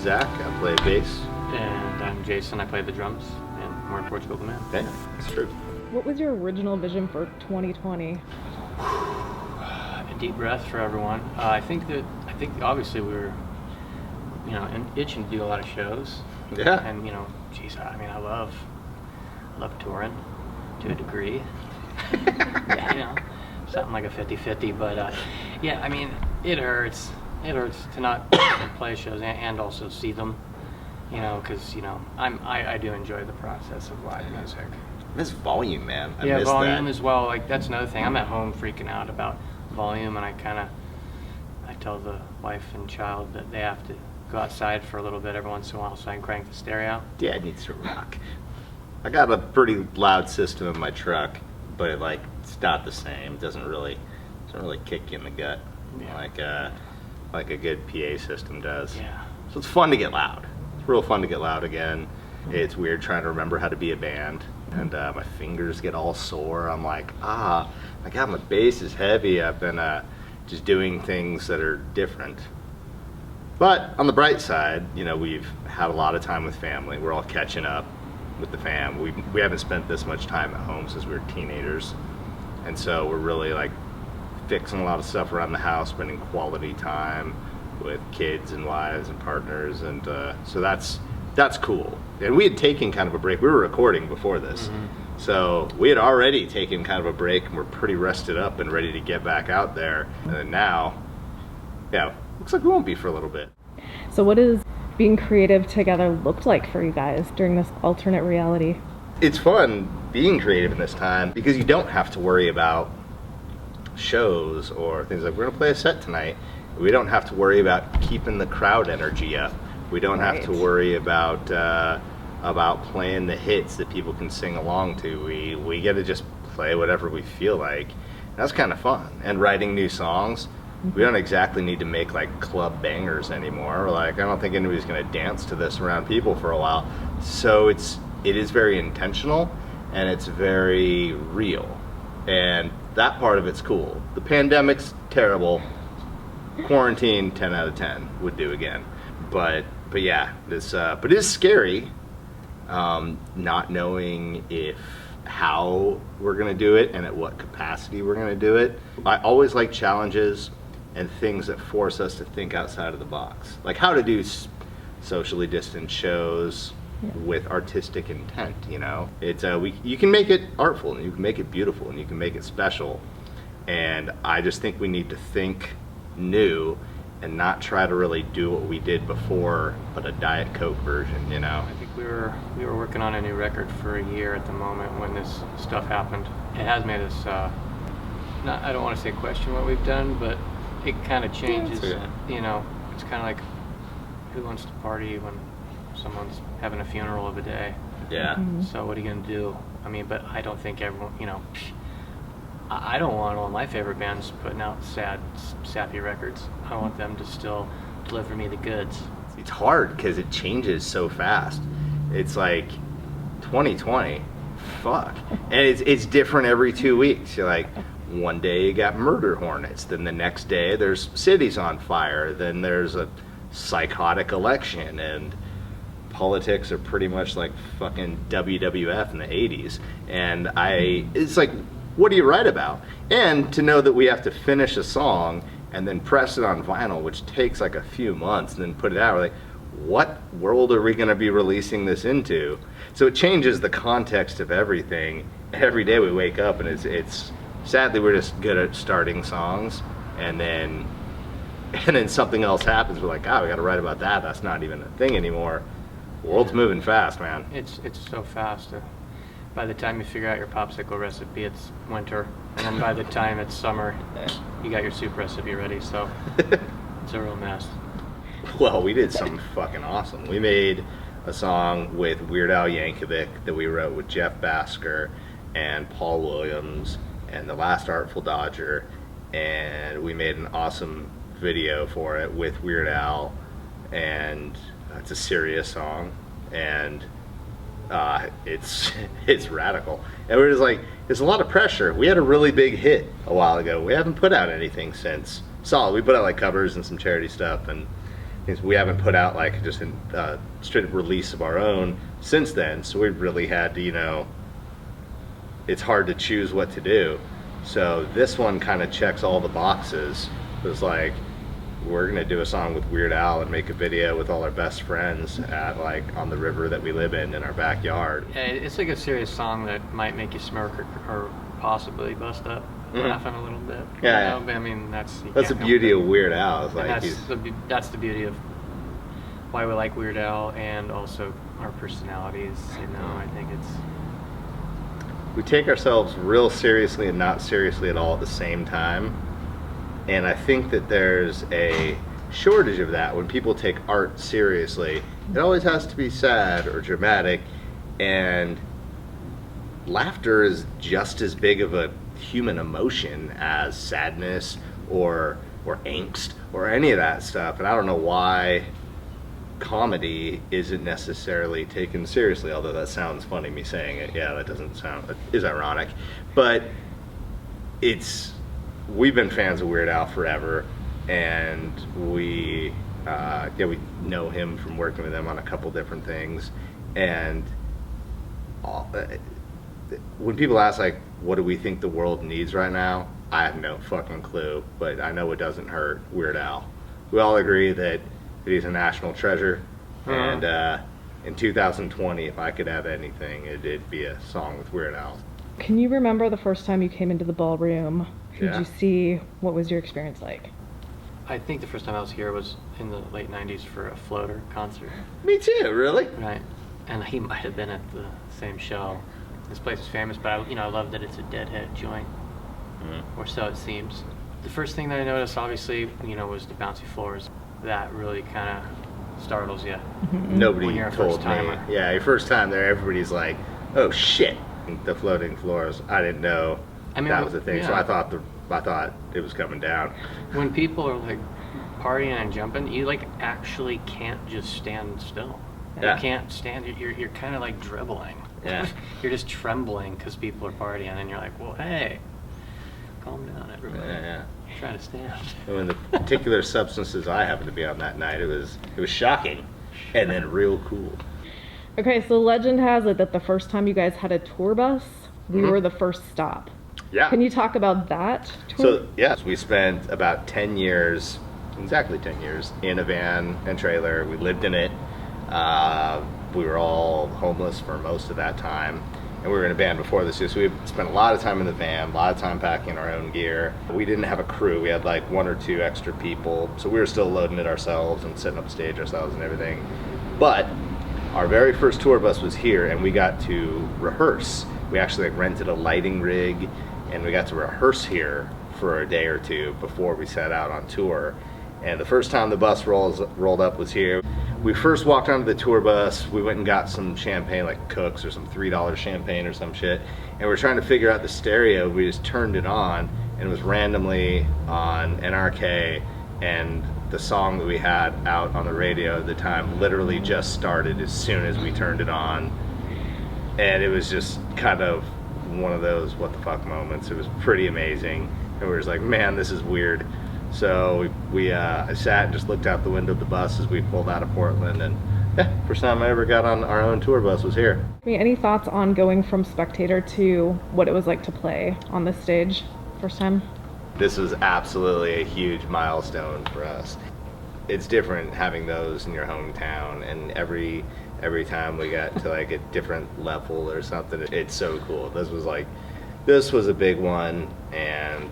Zach. I play bass. And I'm Jason. I play the drums, and we're in Portugal the man. Yeah, that's true. What was your original vision for 2020? A deep breath for everyone. I think obviously we were, itching to do a lot of shows. Yeah. And geez, I mean, I love touring to a degree. Something like a 50-50, but yeah, I mean, it hurts to not play shows and also see them, because I do enjoy the process of live music. I miss volume, man. I miss volume that. as well. Like, that's another thing. I'm at home freaking out about volume, and I tell the wife and child that they have to go outside for a little bit every once in a while so I can crank the stereo. Dad needs to rock. I got a pretty loud system in my truck, but it's not the same. It doesn't really kick you in the gut like a good PA system does. Yeah. So it's fun to get loud. It's real fun to get loud again. It's weird trying to remember how to be a band, and my fingers get all sore. I'm like, my God, my bass is heavy. I've been just doing things that are different. But on the bright side, we've had a lot of time with family. We're all catching up with the fam. We haven't spent this much time at home since we were teenagers, and so we're really fixing a lot of stuff around the house, spending quality time with kids and wives and partners, and so that's cool. And we had taken kind of a break. We were recording before this, so we had already taken kind of a break, and we're pretty rested up and ready to get back out there. And then now, looks like we won't be for a little bit. So what does being creative together looked like for you guys during this alternate reality? It's fun being creative in this time because you don't have to worry about shows or things like, we're gonna play a set tonight. We don't have to worry about keeping the crowd energy up. We don't have to worry about playing the hits that people can sing along to. We get to just play whatever we feel like. That's kind of fun. And writing new songs. We don't exactly need to make club bangers anymore. I don't think anybody's gonna dance to this around people for a while. So it is very intentional and it's very real. And that part of it's cool. The pandemic's terrible. Quarantine, 10 out of 10 would do again. But yeah, but it is scary, not knowing how we're gonna do it and at what capacity we're gonna do it. I always like challenges and things that force us to think outside of the box, like how to do socially distant shows with artistic intent. It's you can make it artful and you can make it beautiful and you can make it special, and I just think we need to think new and not try to really do what we did before, but a Diet Coke version. I think we were working on a new record for a year at the moment when this stuff happened. It has made us I don't want to say question what we've done, but it kind of changes. It's kind of like, who wants to party when someone's having a funeral of a day? Yeah. So what are you gonna do? I mean, but I don't think everyone, I don't want all my favorite bands putting out sad, sappy records. I want them to still deliver me the goods. It's hard because it changes so fast. It's like 2020, fuck. And it's different every 2 weeks. You're one day you got murder hornets, then the next day there's cities on fire, then there's a psychotic election, and politics are pretty much like fucking WWF in the 80s. And it's like, what do you write about? And to know that we have to finish a song and then press it on vinyl, which takes a few months, and then put it out, we're like, what world are we gonna be releasing this into? So it changes the context of everything. Every day we wake up and it's sadly we're just good at starting songs, and then something else happens. We're like, we gotta write about that. That's not even a thing anymore. The world's moving fast, man. It's so fast. By the time you figure out your popsicle recipe, it's winter, and then by the time it's summer, you got your soup recipe ready. So it's a real mess. Well, we did something fucking awesome. We made a song with Weird Al Yankovic that we wrote with Jeff Basker and Paul Williams and The Last Artful Dodger, and we made an awesome video for it with Weird Al, and it's a serious song, and it's radical. And we're just like, there's a lot of pressure. We had a really big hit a while ago. We haven't put out anything since. Solid. We put out covers and some charity stuff, Because we haven't put out like just a straight release of our own since then, so we really had to, you know, it's hard to choose what to do. So this one kind of checks all the boxes. It was like, we're gonna do a song with Weird Al and make a video with all our best friends at like on the river that we live in our backyard. Yeah, it's like a serious song that might make you smirk or possibly bust up laughing a little bit. Yeah, you know? I mean, that's the beauty of Weird Al. Is like that's the beauty of why we like Weird Al, and also our personalities. You know, I think we take ourselves real seriously and not seriously at all at the same time. And I think that there's a shortage of that. When people take art seriously, it always has to be sad or dramatic, and laughter is just as big of a human emotion as sadness or angst or any of that stuff. And I don't know why comedy isn't necessarily taken seriously, although that sounds funny, me saying it. Yeah, that is ironic. But we've been fans of Weird Al forever, and we know him from working with him on a couple different things. And when people ask like, what do we think the world needs right now? I have no fucking clue, but I know it doesn't hurt Weird Al. We all agree that he's a national treasure, and in 2020, if I could have anything, it'd be a song with Weird Al. Can you remember the first time you came into the ballroom? Who did Yeah. you see? What was your experience like? I think the first time I was here was in the late '90s for a Floater concert. Me too, really? Right, and he might have been at the same show. This place is famous, but I love that it's a Deadhead joint, or so it seems. The first thing that I noticed, obviously, was the bouncy floors. That really kind of startles you. Nobody When you're a told me. first-timer. Yeah, your first time there, everybody's like, "Oh shit!" The floating floors. I didn't know that was a thing, so yeah. I thought it was coming down. When people are like partying and jumping, you like actually can't just stand still. Yeah. You can't stand. You're kind of like dribbling. Yeah. You're just trembling because people are partying, and you're like, well, hey, calm down, everybody. Yeah. Try to stand. And when the particular substances I happened to be on that night, it was shocking, and then real cool. Okay, so legend has it that the first time you guys had a tour bus, we were the first stop. Yeah. Can you talk about that tour? So yes, we spent about 10 years, exactly 10 years, in a van and trailer. We lived in it. We were all homeless for most of that time, and we were in a band before this too, so we spent a lot of time in the van, a lot of time packing our own gear. We didn't have a crew. We had like one or two extra people, so we were still loading it ourselves and setting up stage ourselves and everything. But our very first tour bus was here, and we got to rehearse. We actually like rented a lighting rig, and we got to rehearse here for a day or two before we set out on tour. And the first time the bus rolled up was here. We first walked onto the tour bus. We went and got some champagne, like Cook's or some $3 champagne or some shit. And we're trying to figure out the stereo. We just turned it on, and it was randomly on NRK. And the song that we had out on the radio at the time literally just started as soon as we turned it on. And it was just kind of one of those what the fuck moments. It was pretty amazing. And we were just like, man, this is weird. So we sat and just looked out the window of the bus as we pulled out of Portland, and yeah, first time I ever got on our own tour bus was here. Any thoughts on going from spectator to what it was like to play on this stage first time? This was absolutely a huge milestone for us. It's different having those in your hometown, and every time we got to like a different level or something, it's so cool. This was a big one, and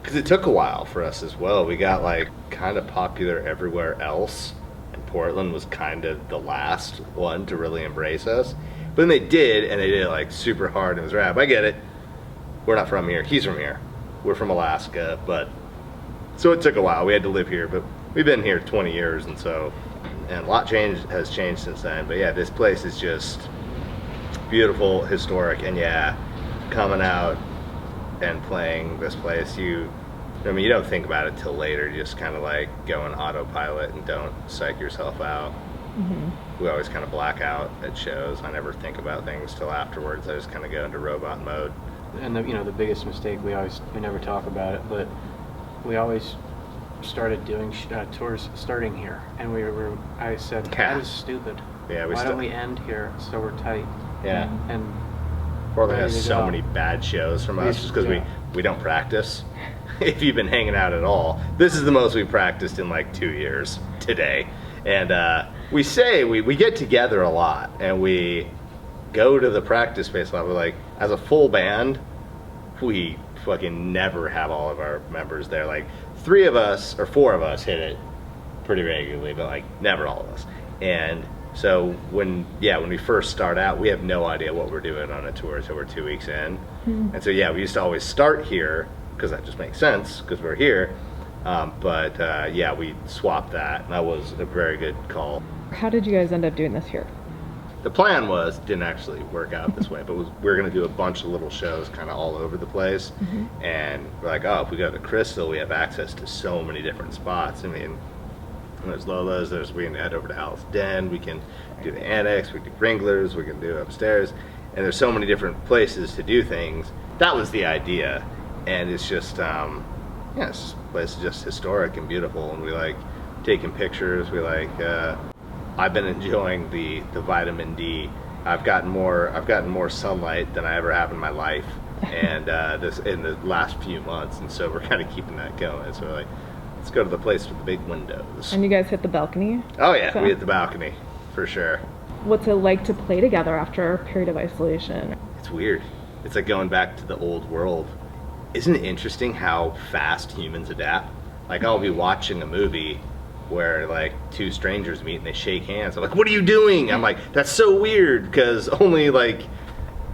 because it took a while for us as well. We got like kind of popular everywhere else, and Portland was kind of the last one to really embrace us. But then they did, and they did it like super hard. It was rap. I get it. We're not from here. He's from here. We're from Alaska, so it took a while. We had to live here, but we've been here 20 years, and a lot has changed since then. But yeah, this place is just beautiful, historic, and yeah, coming out and playing this place, you don't think about it till later. You just kind of like go on autopilot and don't psych yourself out. We always kind of black out at shows. I never think about things till afterwards. I just kind of go into robot mode. And the biggest mistake we never talk about it, but we always started doing tours starting here, and I said, Yeah. that is stupid. Yeah, Why don't we end here so we're tight? Yeah. And Portland ready has to so go. many bad shows from us just because Yeah. we don't practice. If you've been hanging out at all, this is the most we practiced in like 2 years today. And we get together a lot and we go to the practice space a lot. We're like, as a full band, we fucking never have all of our members there. Like 3 of us or 4 of us hit it pretty regularly, but like never all of us. And so when we first start out, we have no idea what we're doing on a tour until we're 2 weeks in. And so we used to always start here because that just makes sense because we're here. But we swapped that, and that was a very good call. How did you guys end up doing this here? The plan didn't actually work out this way, but we were going to do a bunch of little shows kind of all over the place. And we're like, oh, if we go to the Crystal, we have access to so many different spots. I mean, there's Lola's, we can head over to Alice Den, we can do the Annex, we can do Ringler's, we can do upstairs, and there's so many different places to do things. That was the idea, and it's just, this place is just historic and beautiful, and we like taking pictures, we like, I've been enjoying the vitamin D. I've gotten more sunlight than I ever have in my life, and this in the last few months, and so we're kind of keeping that going. So we're like, let's go to the place with the big windows. And you guys hit the balcony? Oh yeah, So- we hit the balcony, for sure. What's it like to play together after a period of isolation? It's weird. It's like going back to the old world. Isn't it interesting how fast humans adapt? Like I'll be watching a movie where like 2 strangers meet and they shake hands. I'm like, what are you doing? I'm like, that's so weird because only like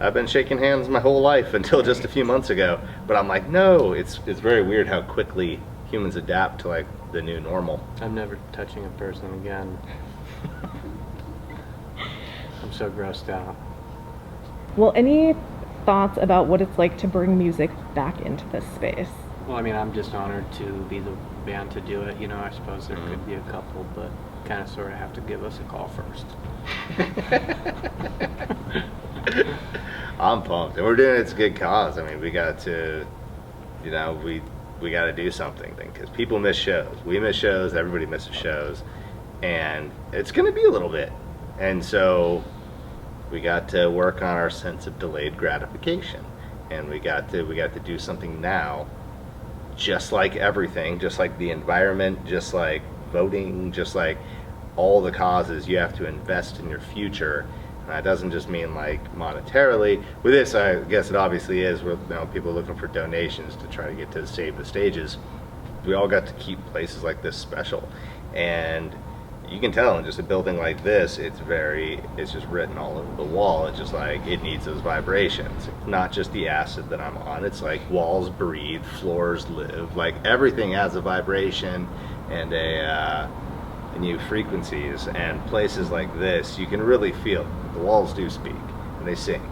I've been shaking hands my whole life until just a few months ago. But I'm like, no, it's very weird how quickly humans adapt to like the new normal. I'm never touching a person again. I'm so grossed out. Well, any thoughts about what it's like to bring music back into this space? Well, I mean, I'm just honored to be the band to do it. You know, I suppose there could be a couple, but kind of sort of have to give us a call first. I'm pumped, and we're doing it's a good cause. I mean, we got to, we got to do something because people miss shows. We miss shows. Everybody misses shows, and it's going to be a little bit. And so we got to work on our sense of delayed gratification, and we got to do something now. Just like everything, just like the environment, just like voting, just like all the causes, you have to invest in your future. And that doesn't just mean like monetarily. With this, I guess it obviously is. People are looking for donations to try to get to save the stages. We all got to keep places like this special, and you can tell in just a building like this, it's just written all over the wall. It's just like, it needs those vibrations. Not just the acid that I'm on, it's like walls breathe, floors live, like everything has a vibration and new frequencies. And places like this, you can really feel the walls do speak, and they sing,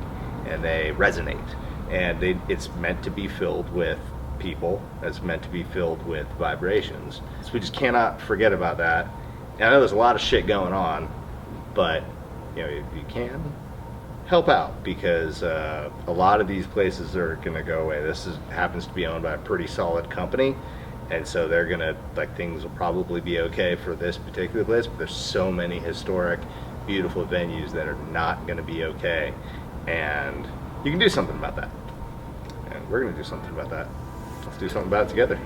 and they resonate, and it's meant to be filled with people, it's meant to be filled with vibrations. So we just cannot forget about that. And I know there's a lot of shit going on, but if you can, help out, because a lot of these places are going to go away. This happens to be owned by a pretty solid company, and so they're going to, things will probably be okay for this particular place, but there's so many historic, beautiful venues that are not going to be okay, and you can do something about that. And we're going to do something about that. Let's do something about it together.